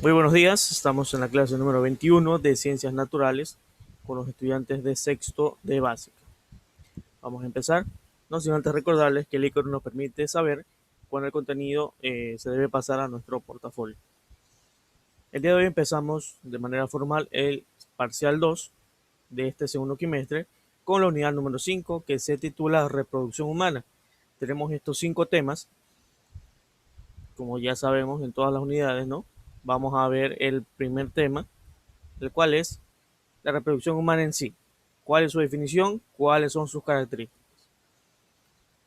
Muy buenos días, estamos en la clase número 21 de Ciencias Naturales con los estudiantes de sexto de básica. Vamos a empezar, no sin antes recordarles que el icono nos permite saber cuándo el contenido se debe pasar a nuestro portafolio. El día de hoy empezamos de manera formal el parcial 2 de este segundo trimestre con la unidad número 5 que se titula Reproducción Humana. Tenemos estos 5 temas, como ya sabemos en todas las unidades, ¿no? Vamos a ver el primer tema, el cual es la reproducción humana en sí. ¿Cuál es su definición? ¿Cuáles son sus características?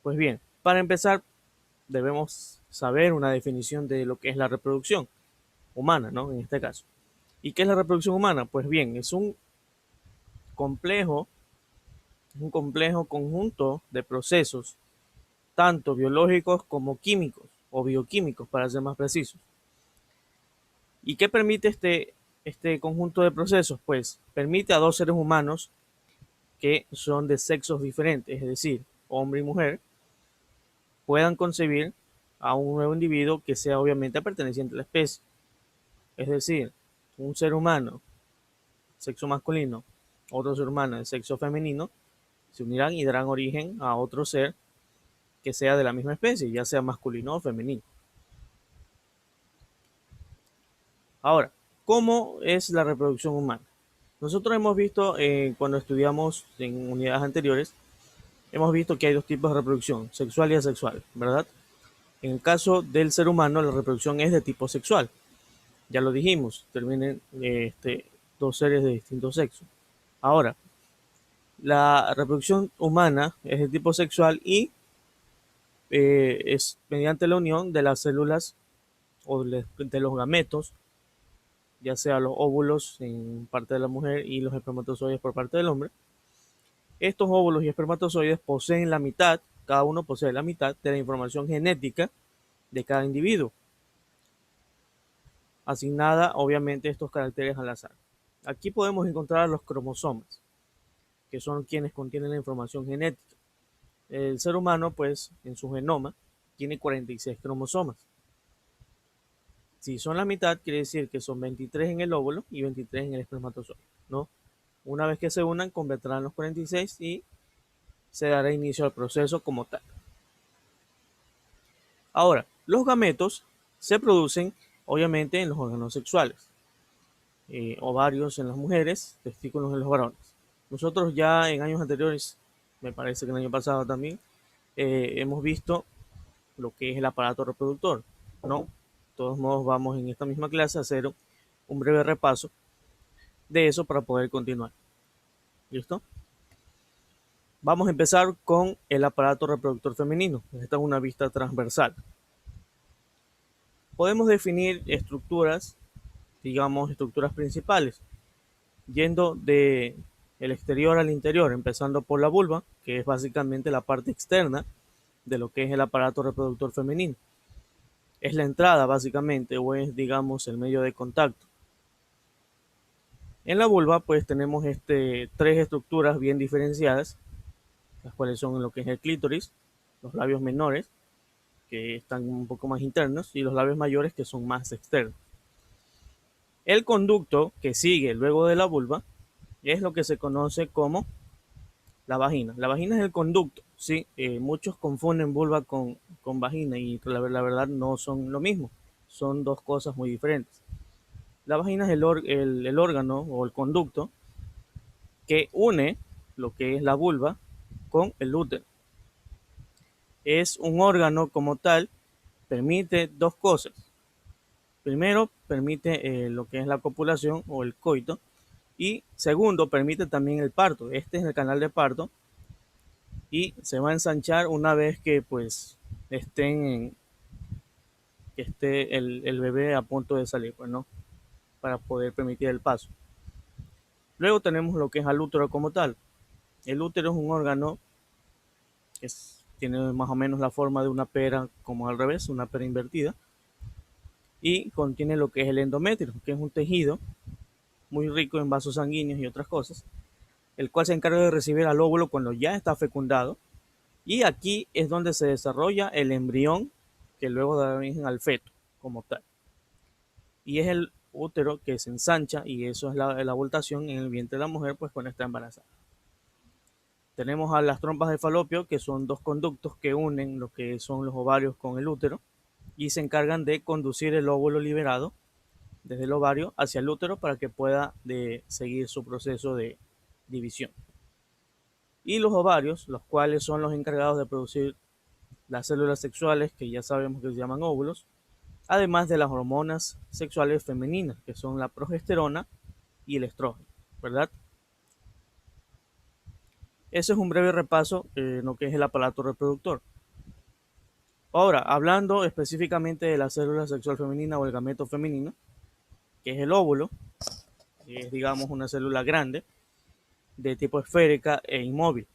Pues bien, para empezar, debemos saber una definición de lo que es la reproducción humana, ¿no? En este caso. ¿Y qué es la reproducción humana? Pues bien, es complejo, un complejo conjunto de procesos, tanto biológicos como químicos o bioquímicos, para ser más precisos. ¿Y qué permite este conjunto de procesos? Pues permite a dos seres humanos que son de sexos diferentes, es decir, hombre y mujer, puedan concebir a un nuevo individuo que sea obviamente perteneciente a la especie. Es decir, un ser humano, sexo masculino, otro ser humano de sexo femenino, se unirán y darán origen a otro ser que sea de la misma especie, ya sea masculino o femenino. Ahora, ¿cómo es la reproducción humana? Nosotros hemos visto, cuando estudiamos en unidades anteriores, hemos visto que hay dos tipos de reproducción, sexual y asexual, ¿verdad? En el caso del ser humano, la reproducción es de tipo sexual. Ya lo dijimos, terminen dos seres de distinto sexo. Ahora, la reproducción humana es de tipo sexual y es mediante la unión de las células o de los gametos, ya sea los óvulos en parte de la mujer y los espermatozoides por parte del hombre. Estos óvulos y espermatozoides poseen la mitad, cada uno posee la mitad de la información genética de cada individuo, asignada obviamente estos caracteres al azar. Aquí podemos encontrar los cromosomas, que son quienes contienen la información genética. El ser humano, pues, en su genoma, tiene 46 cromosomas. Si son la mitad, quiere decir que son 23 en el óvulo y 23 en el espermatozoide, ¿no? Una vez que se unan, completarán los 46 y se dará inicio al proceso como tal. Ahora, los gametos se producen, obviamente, en los órganos sexuales. Ovarios en las mujeres, testículos en los varones. Nosotros ya en años anteriores, me parece que el año pasado también, hemos visto lo que es el aparato reproductor, ¿no? De todos modos, vamos en esta misma clase a hacer un breve repaso de eso para poder continuar. ¿Listo? Vamos a empezar con el aparato reproductor femenino. Esta es una vista transversal. Podemos definir estructuras, digamos, estructuras principales, yendo de el exterior al interior, empezando por la vulva, que es básicamente la parte externa de lo que es el aparato reproductor femenino. Es la entrada básicamente, o es, digamos, el medio de contacto. En la vulva, pues tenemos tres estructuras bien diferenciadas, las cuales son lo que es el clítoris, los labios menores, que están un poco más internos, y los labios mayores, que son más externos. El conducto que sigue luego de la vulva es lo que se conoce como la vagina. La vagina es el conducto, ¿sí? Muchos confunden vulva con vagina y la verdad no son lo mismo. Son dos cosas muy diferentes. La vagina es el órgano o el conducto que une lo que es la vulva con el útero. Es un órgano como tal, permite dos cosas. Primero, permite lo que es la copulación o el coito. Y segundo, permite también el parto. Este es el canal de parto y se va a ensanchar una vez que pues que esté el bebé a punto de salir, pues, ¿no? Para poder permitir el paso. Luego tenemos lo que es el útero como tal. El útero es un órgano que tiene más o menos la forma de una pera, como al revés, una pera invertida, y contiene lo que es el endometrio, que es un tejido muy rico en vasos sanguíneos y otras cosas, el cual se encarga de recibir al óvulo cuando ya está fecundado, y aquí es donde se desarrolla el embrión que luego da origen al feto como tal. Y es útero que se ensancha y eso es la abultación en el vientre de la mujer pues cuando está embarazada. Tenemos a las trompas de falopio, que son dos conductos que unen lo que son los ovarios con el útero y se encargan de conducir el óvulo liberado desde el ovario hacia el útero para que pueda seguir su proceso de división. Y los ovarios, los cuales son los encargados de producir las células sexuales, que ya sabemos que se llaman óvulos, además de las hormonas sexuales femeninas, que son la progesterona y el estrógeno, ¿verdad? Ese es un breve repaso en lo que es el aparato reproductor. Ahora, hablando específicamente de la célula sexual femenina o el gameto femenino, que es el óvulo, que es, digamos, una célula grande, de tipo esférica e inmóvil.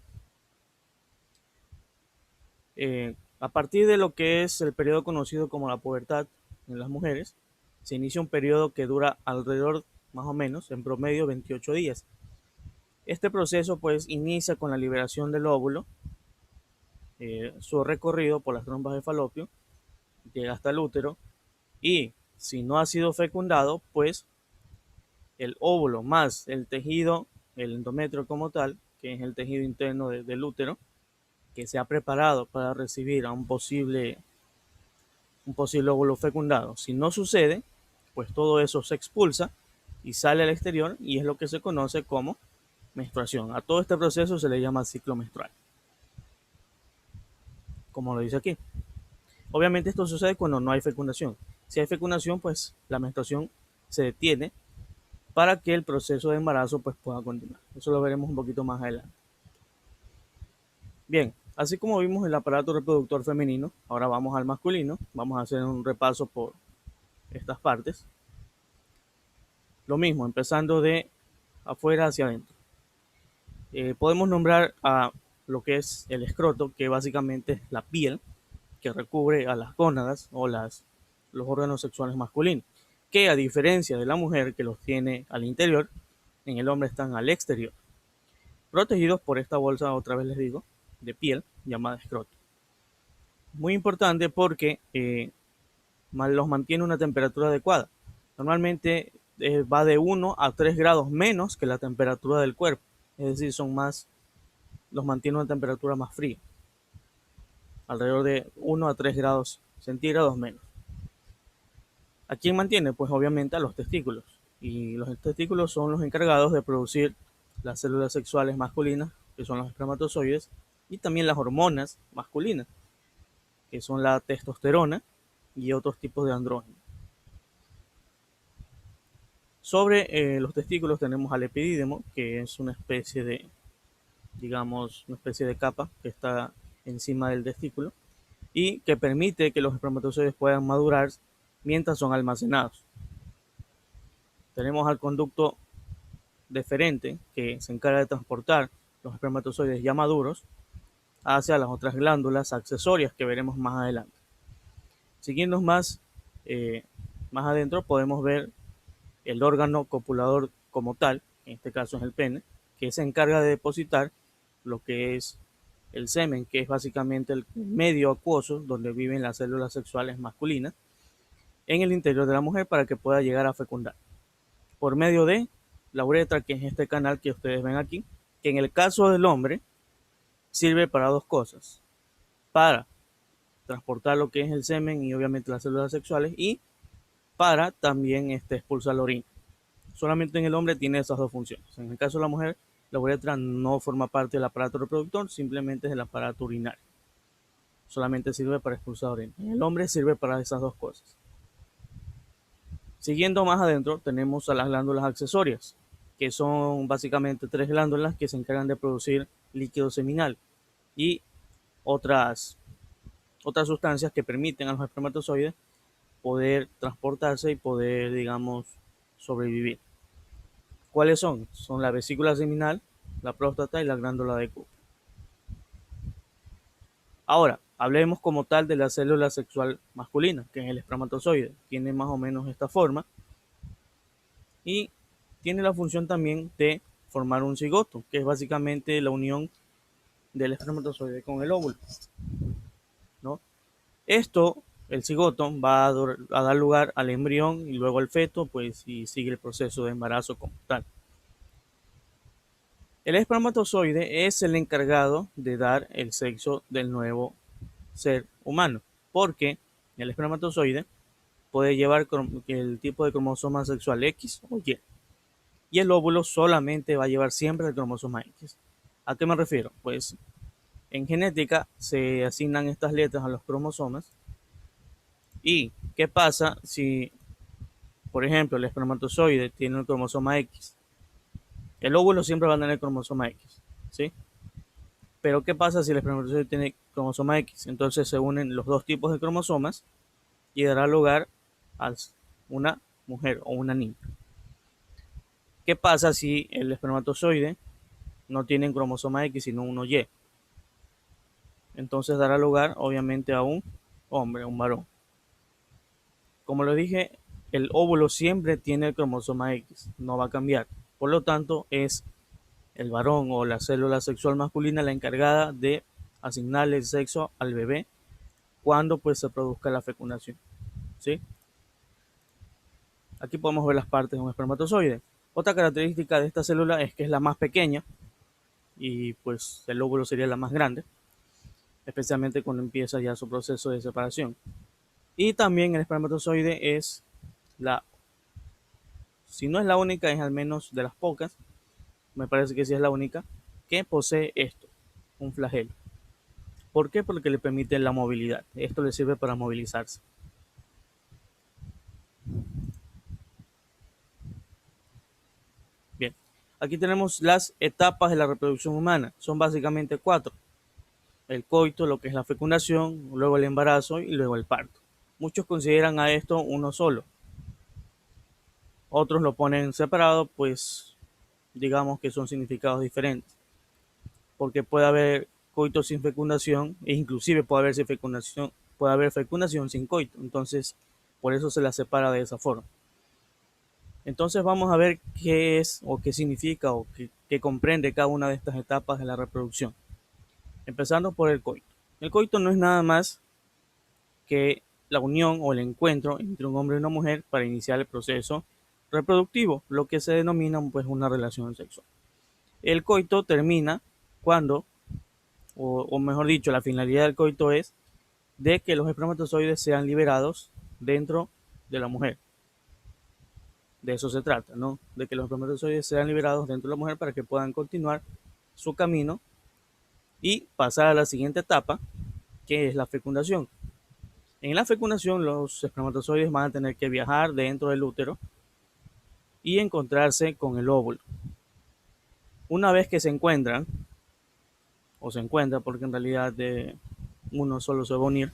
A partir de lo que es el periodo conocido como la pubertad en las mujeres, se inicia un periodo que dura alrededor, más o menos, en promedio, 28 días. Este proceso pues inicia con la liberación del óvulo, su recorrido por las trompas de falopio, llega hasta el útero y si no ha sido fecundado, pues el óvulo más el tejido, el endometrio como tal, que es el tejido interno del útero, que se ha preparado para recibir a un posible óvulo fecundado. Si no sucede, pues todo eso se expulsa y sale al exterior y es lo que se conoce como menstruación. A todo este proceso se le llama ciclo menstrual, como lo dice aquí. Obviamente esto sucede cuando no hay fecundación. Si hay fecundación, pues la menstruación se detiene para que el proceso de embarazo pues pueda continuar. Eso lo veremos un poquito más adelante. Bien, así como vimos el aparato reproductor femenino, ahora vamos al masculino. Vamos a hacer un repaso por estas partes. Lo mismo, empezando de afuera hacia adentro. Podemos nombrar a lo que es el escroto, que básicamente es la piel que recubre a las gónadas o los órganos sexuales masculinos, que a diferencia de la mujer que los tiene al interior, en el hombre están al exterior, protegidos por esta bolsa, otra vez les digo, de piel llamada escroto. Muy importante porque los mantiene a una temperatura adecuada. Normalmente va de 1 a 3 grados menos que la temperatura del cuerpo, es decir, los mantiene a una temperatura más fría, alrededor de 1 a 3 grados centígrados menos. ¿A quién mantiene? Pues obviamente a los testículos. Y los testículos son los encargados de producir las células sexuales masculinas, que son los espermatozoides, y también las hormonas masculinas, que son la testosterona y otros tipos de andrógenos. Sobre los testículos tenemos al epidídimo, que es una especie de, digamos, una especie de capa que está encima del testículo y que permite que los espermatozoides puedan madurar mientras son almacenados. Tenemos al conducto deferente, que se encarga de transportar los espermatozoides ya maduros hacia las otras glándulas accesorias que veremos más adelante. Siguiendo más adentro podemos ver el órgano copulador como tal, en este caso es el pene, que se encarga de depositar lo que es el semen, que es básicamente el medio acuoso donde viven las células sexuales masculinas, en el interior de la mujer para que pueda llegar a fecundar. Por medio de la uretra, que es este canal que ustedes ven aquí, que en el caso del hombre sirve para dos cosas: para transportar lo que es el semen y obviamente las células sexuales y para también expulsar la orina. Solamente en el hombre tiene esas dos funciones. En el caso de la mujer, la uretra no forma parte del aparato reproductor, simplemente es el aparato urinario. Solamente sirve para expulsar orina. En el hombre sirve para esas dos cosas. Siguiendo más adentro tenemos a las glándulas accesorias, que son básicamente tres glándulas que se encargan de producir líquido seminal y otras sustancias que permiten a los espermatozoides poder transportarse y poder, digamos, sobrevivir. ¿Cuáles son? Son la vesícula seminal, la próstata y la glándula de Cooper. Ahora, hablemos como tal de la célula sexual masculina, que es el espermatozoide. Tiene más o menos esta forma y tiene la función también de formar un cigoto, que es básicamente la unión del espermatozoide con el óvulo, ¿no? Esto el cigoto va a dar lugar al embrión y luego al feto, pues y sigue el proceso de embarazo como tal. El espermatozoide es el encargado de dar el sexo del nuevo ser humano, porque el espermatozoide puede llevar el tipo de cromosoma sexual X o Y, y el óvulo solamente va a llevar siempre el cromosoma X. ¿A qué me refiero? Pues en genética se asignan estas letras a los cromosomas. ¿Y qué pasa si, por ejemplo, el espermatozoide tiene el cromosoma X? El óvulo siempre va a tener el cromosoma X, ¿sí? Pero ¿qué pasa si el espermatozoide tiene cromosoma X? Entonces se unen los dos tipos de cromosomas y dará lugar a una mujer o una niña. ¿Qué pasa si el espermatozoide no tiene un cromosoma X sino uno Y? Entonces dará lugar obviamente a un hombre, un varón. Como lo dije, el óvulo siempre tiene el cromosoma X, no va a cambiar. Por lo tanto, es el varón o la célula sexual masculina la encargada de asignarle el sexo al bebé cuando pues se produzca la fecundación, ¿sí? Aquí podemos ver las partes de un espermatozoide. Otra característica de esta célula es que es la más pequeña y pues el óvulo sería la más grande, especialmente cuando empieza ya su proceso de separación. Y también el espermatozoide es la, si no es la única, es al menos de las pocas, me parece que sí es la única, que posee esto, un flagelo. ¿Por qué? Porque le permite la movilidad. Esto le sirve para movilizarse. Bien, aquí tenemos las etapas de la reproducción humana. Son básicamente cuatro. El coito, lo que es la fecundación, luego el embarazo y luego el parto. Muchos consideran a esto uno solo. Otros lo ponen separado, pues digamos que son significados diferentes. Porque puede haber coito sin fecundación e inclusive puede haber fecundación sin coito. Entonces, por eso se la separa de esa forma. Entonces vamos a ver qué es o qué significa o qué comprende cada una de estas etapas de la reproducción. Empezando por el coito. El coito no es nada más que la unión o el encuentro entre un hombre y una mujer para iniciar el proceso reproductivo, lo que se denomina pues una relación sexual. El coito termina cuando, o mejor dicho, la finalidad del coito es de que los espermatozoides sean liberados dentro de la mujer. De eso se trata, ¿no? De que los espermatozoides sean liberados dentro de la mujer para que puedan continuar su camino y pasar a la siguiente etapa, que es la fecundación. En la fecundación, los espermatozoides van a tener que viajar dentro del útero y encontrarse con el óvulo. Una vez que se encuentran, o se encuentra, porque en realidad de uno solo se va a unir,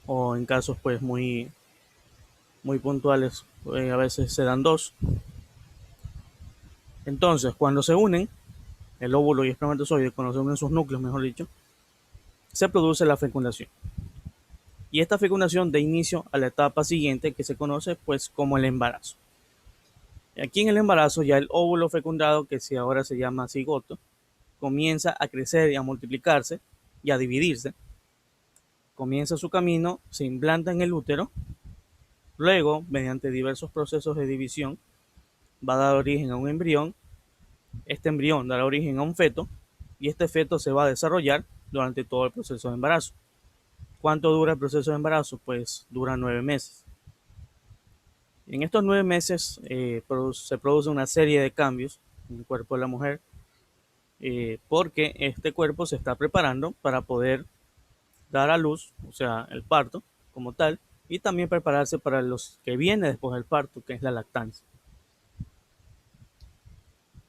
o en casos pues muy puntuales, a veces se dan dos. Entonces, cuando se unen, el óvulo y el espermatozoide, cuando se unen sus núcleos, mejor dicho, se produce la fecundación. Y esta fecundación da inicio a la etapa siguiente que se conoce pues como el embarazo. Aquí en el embarazo ya el óvulo fecundado, que si ahora se llama cigoto, comienza a crecer y a multiplicarse y a dividirse. Comienza su camino, se implanta en el útero, luego, mediante diversos procesos de división, va a dar origen a un embrión, este embrión dará origen a un feto y este feto se va a desarrollar durante todo el proceso de embarazo. ¿Cuánto dura el proceso de embarazo? Pues dura 9 meses. En estos 9 meses se produce una serie de cambios en el cuerpo de la mujer porque este cuerpo se está preparando para poder dar a luz, o sea, el parto como tal, y también prepararse para los que viene después del parto, que es la lactancia.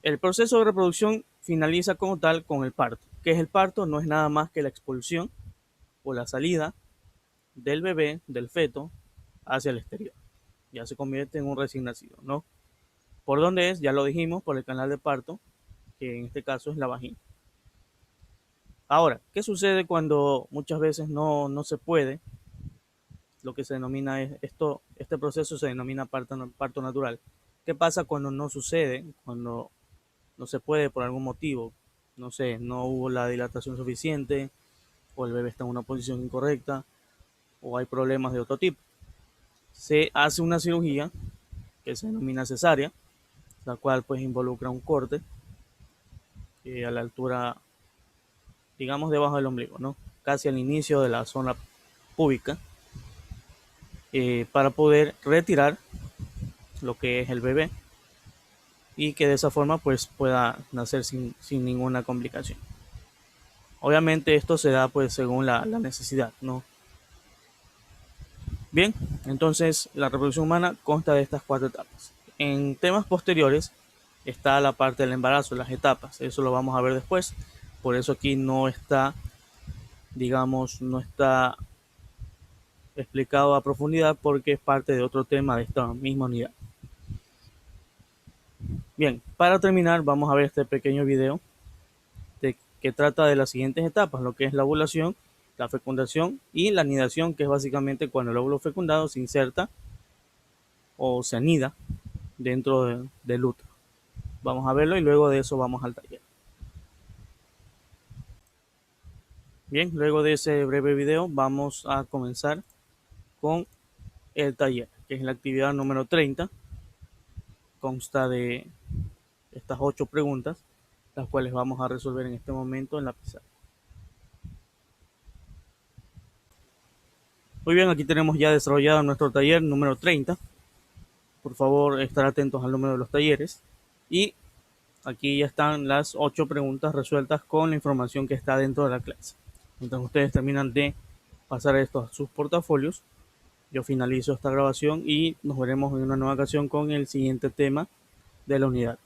El proceso de reproducción finaliza como tal con el parto. ¿Qué es el parto? No es nada más que la expulsión o la salida del bebé, del feto, hacia el exterior. Ya se convierte en un recién nacido, ¿no? ¿Por dónde es? Ya lo dijimos, por el canal de parto, que en este caso es la vagina. Ahora, ¿qué sucede cuando muchas veces no se puede? Lo que se denomina este proceso se denomina parto natural. ¿Qué pasa cuando no sucede? Cuando no se puede por algún motivo. No sé, no hubo la dilatación suficiente o el bebé está en una posición incorrecta. o hay problemas de otro tipo. Se hace una cirugía que se denomina cesárea, la cual pues involucra un corte a la altura, digamos, debajo del ombligo, ¿no? Casi al inicio de la zona púbica, para poder retirar lo que es el bebé y que de esa forma pues pueda nacer sin ninguna complicación. Obviamente esto se da pues según la necesidad, ¿no? Bien, entonces la reproducción humana consta de estas cuatro etapas. En temas posteriores está la parte del embarazo, las etapas, eso lo vamos a ver después, por eso aquí no está, digamos, no está explicado a profundidad porque es parte de otro tema de esta misma unidad. Bien, para terminar vamos a ver este pequeño video que trata de las siguientes etapas, lo que es la ovulación, la fecundación y la anidación, que es básicamente cuando el óvulo fecundado se inserta o se anida dentro del útero. Vamos a verlo y luego de eso vamos al taller. Bien, luego de ese breve video vamos a comenzar con el taller, que es la actividad número 30. Consta de estas 8 preguntas, las cuales vamos a resolver en este momento en la pizarra. Muy bien, aquí tenemos ya desarrollado nuestro taller número 30. Por favor, estar atentos al número de los talleres. Y aquí ya están las 8 preguntas resueltas con la información que está dentro de la clase. Mientras ustedes terminan de pasar esto a sus portafolios, yo finalizo esta grabación y nos veremos en una nueva ocasión con el siguiente tema de la unidad.